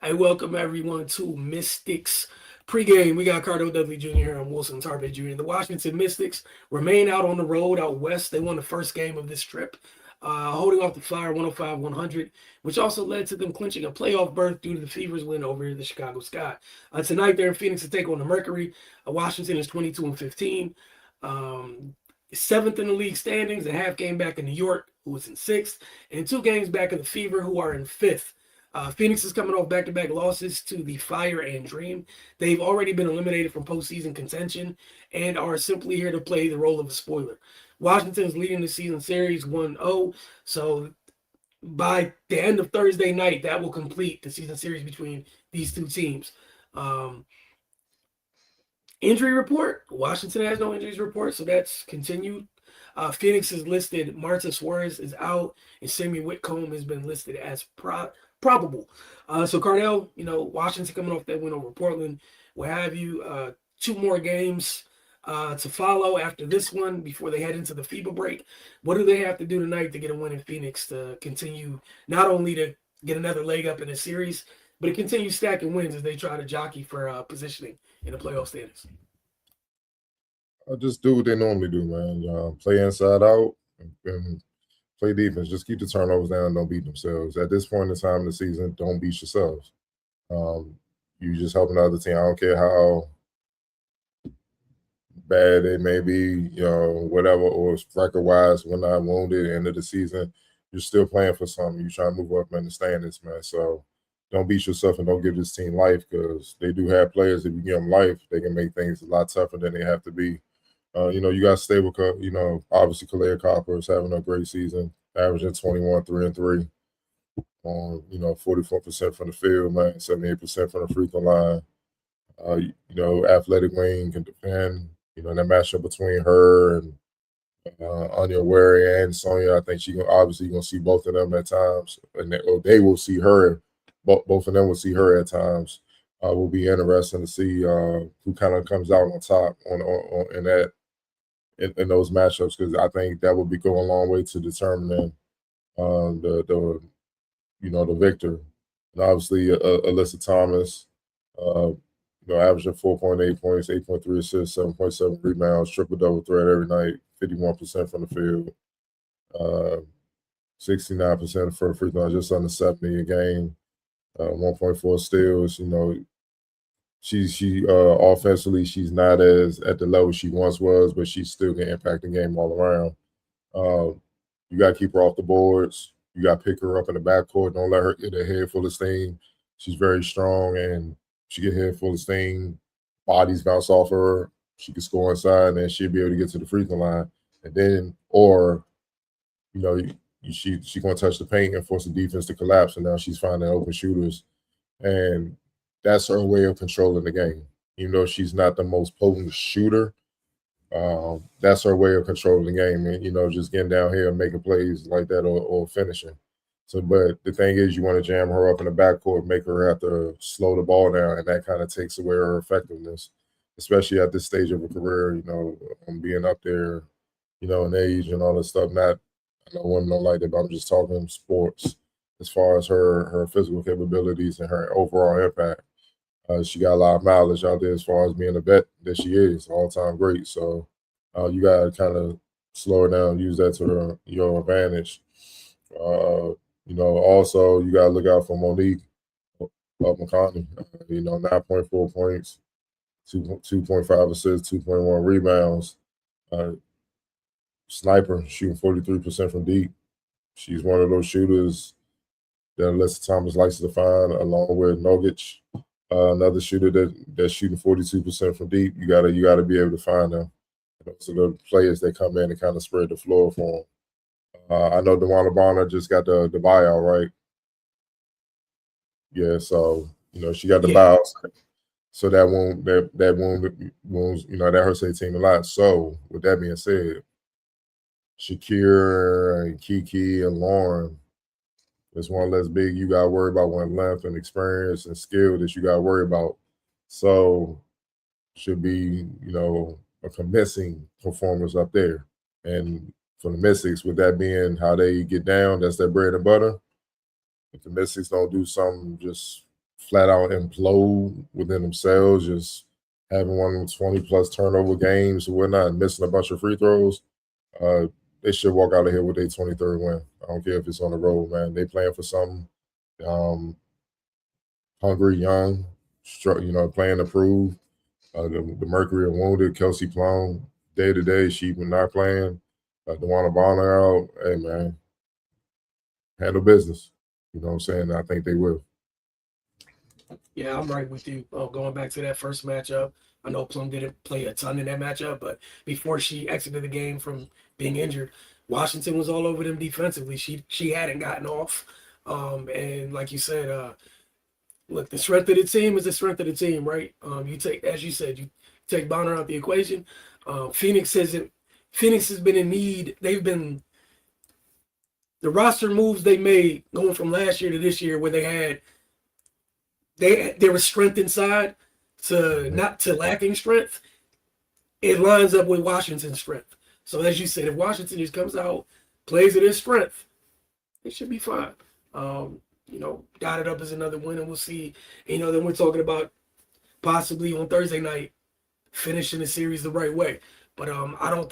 I welcome everyone to Mystics Pregame. We got Cardo Dudley Jr. here and Wilson Tarpe Jr. The Washington Mystics remain out on the road out west. They won the first game of this trip, holding off the Fire 105-100, which also led to them clinching a playoff berth due to the Fever's win over the Chicago Sky. Tonight, they're in Phoenix to take on the Mercury. Washington is 22-15. Seventh in the league standings, a half game back in New York, who is in sixth, and 2 games back of the Fever, who are in fifth. Phoenix is coming off back-to-back losses to the Fire and Dream. They've already been eliminated from postseason contention and are simply here to play the role of a spoiler. Washington is leading the season series 1-0, so by the end of Thursday night, that will complete the season series between these two teams. Um, Injury report: Washington has no injuries report, so that's continued. Phoenix is listed. Marta Suarez is out, and Sammy Whitcomb has been listed as probable. So Cardell, Washington coming off that win over Portland. We'll have you 2 more games to follow after this one before they head into the FIBA break. What do they have to do tonight to get a win in Phoenix to continue not only to get another leg up in the series, but to continue stacking wins as they try to jockey for positioning in the playoff standings? I just do what they normally do, man. Play inside out and play defense. Just keep the turnovers down. Don't beat themselves. At this point in time in the season, don't beat yourselves. Um, you just helping the other team. I don't care how bad they may be, whatever, or record wise, we're not wounded at the end of the season. You're still playing for something. You're trying to move up in the standings, man. So don't beat yourself and don't give this team life because they do have players. If you give them life, they can make things a lot tougher than they have to be. You got stable, obviously Kalea Copper is having a great season, averaging 21, 3 and 3 on, 44% from the field, man, 78% from the free throw line. Athletic wing can defend. That matchup between her and Anya Wary and Sonya, I think obviously you're gonna see both of them at times, and they will see her. Both of them will see her at times. Will be interesting to see who kind of comes out on top on in that in those matchups because I think that will be going a long way to determining the victor. And obviously, Alyssa Thomas, averaging 4.8 points, 8.3 assists, 7.7 rebounds, triple double threat every night, 51% from the field, 69% for free throw, just under 70 a game, 1.4 steals. She offensively she's not as at the level she once was, but she's still gonna impact the game all around. You got to keep her off the boards. You got to pick her up in the backcourt. Don't let her get her head full of steam. She's very strong, and she get head full of steam. Bodies bounce off her. She can score inside, and then she'll be able to get to the free throw line. And then, or she going to touch the paint and force the defense to collapse. And now she's finding open shooters, and that's her way of controlling the game. Even though she's not the most potent shooter, that's her way of controlling the game, and just getting down here and making plays like that or finishing. So, but the thing is, you want to jam her up in the backcourt, make her have to slow the ball down, and that kind of takes away her effectiveness, especially at this stage of her career. Being up there, in age and all this stuff. Not, I know women don't like that, but I'm just talking sports as far as her physical capabilities and her overall impact. She got a lot of mileage out there as far as being a vet that she is, all time great. So you got to kind of slow her down, use that to your advantage. Also you got to look out for Monique McConney. 9.4 points, 2.5 assists, 2.1 rebounds. Sniper shooting 43% from deep. She's one of those shooters that Alyssa Thomas likes to find, along with Nogic. Another shooter that's shooting 42% from deep. You gotta be able to find them. Those are the players that come in and kind of spread the floor for them. I know DeWanna Bonner just got the buyout, right? Yeah, so she got the buyout, so that wounds that hurts their team a lot. So with that being said, Shakira and Kiki and Lauren. There's one less big you got to worry about, one length and experience and skill that you got to worry about. So should be, a convincing performance up there. And for the Mystics, with that being how they get down, that's their bread and butter. If the Mystics don't do something just flat out implode within themselves, just having one of them 20-plus turnover games or whatnot, and missing a bunch of free throws, they should walk out of here with their 23rd win. I don't care if it's on the road, man. They playing for something. Hungry, young, playing to prove. The Mercury are wounded. Kelsey Plum, day to day, she was not playing. DeWanna Bonner out. Hey, man, handle business. You know what I'm saying? I think they will. Yeah, I'm right with you. Going back to that first matchup, I know Plum didn't play a ton in that matchup, but before she exited the game from being injured, Washington was all over them defensively. She hadn't gotten off, and like you said, look, the strength of the team is the strength of the team, right? You take, as you said, you take Bonner out the equation. Phoenix has been in need. The roster moves they made going from last year to this year, where there was strength inside to not to lacking strength. It lines up with Washington's strength. So as you said, if Washington just comes out, plays at his strength, it should be fine. Dotted up as another win, and we'll see. Then we're talking about possibly on Thursday night finishing the series the right way. But I don't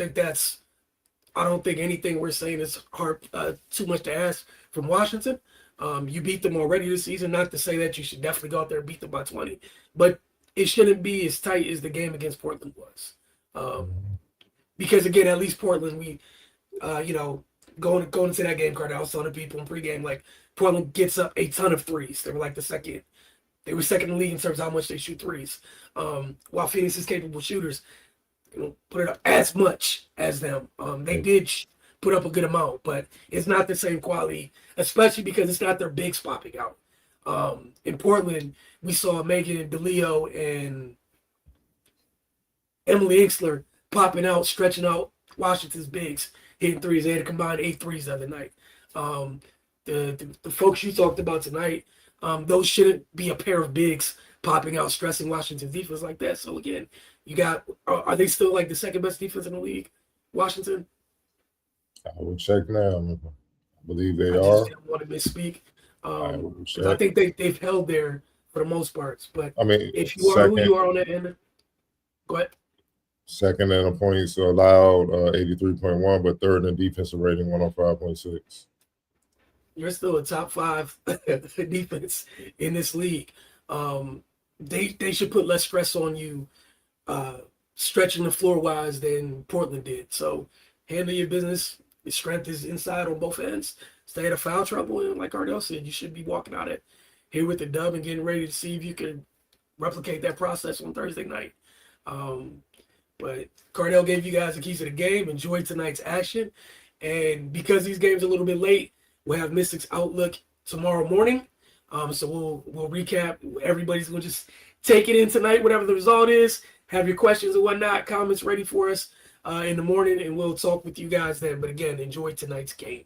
think anything we're saying is hard, too much to ask from Washington. You beat them already this season. Not to say that you should definitely go out there and beat them by 20, but it shouldn't be as tight as the game against Portland was. Because again, at least Portland, we, going into that game, Carter, I was telling people in pregame, like, Portland gets up a ton of threes. They were like second in the league in terms of how much they shoot threes. While Phoenix is capable shooters, put it up as much as them. They did put up a good amount, but it's not the same quality, especially because it's not their bigs popping out. In Portland, we saw Megan DeLeo and Emily Inksler popping out, stretching out Washington's bigs, hitting threes. They had a combined 8 threes the other night. The folks you talked about tonight, those shouldn't be a pair of bigs popping out, stressing Washington's defense like that. So again, are they still like the second best defense in the league, Washington? I will check now. I believe they I are. just didn't want to misspeak. Because I think they've held there for the most parts. But I mean, if you are who you are on that end, go ahead. Second in points allowed, 83.1, but third in defensive rating, 105.6. You're still a top 5 defense in this league. They should put less stress on you stretching the floor wise than Portland did. So handle your business. Your strength is inside on both ends. Stay out of foul trouble, and like Ardell said, you should be walking out here with the dub and getting ready to see if you can replicate that process on Thursday night. But Cardell gave you guys the keys to the game. Enjoy tonight's action. And because these games are a little bit late, we'll have Mystics Outlook tomorrow morning. So we'll recap. Everybody's going to just take it in tonight, whatever the result is. Have your questions and whatnot, comments ready for us in the morning, and we'll talk with you guys then. But again, enjoy tonight's game.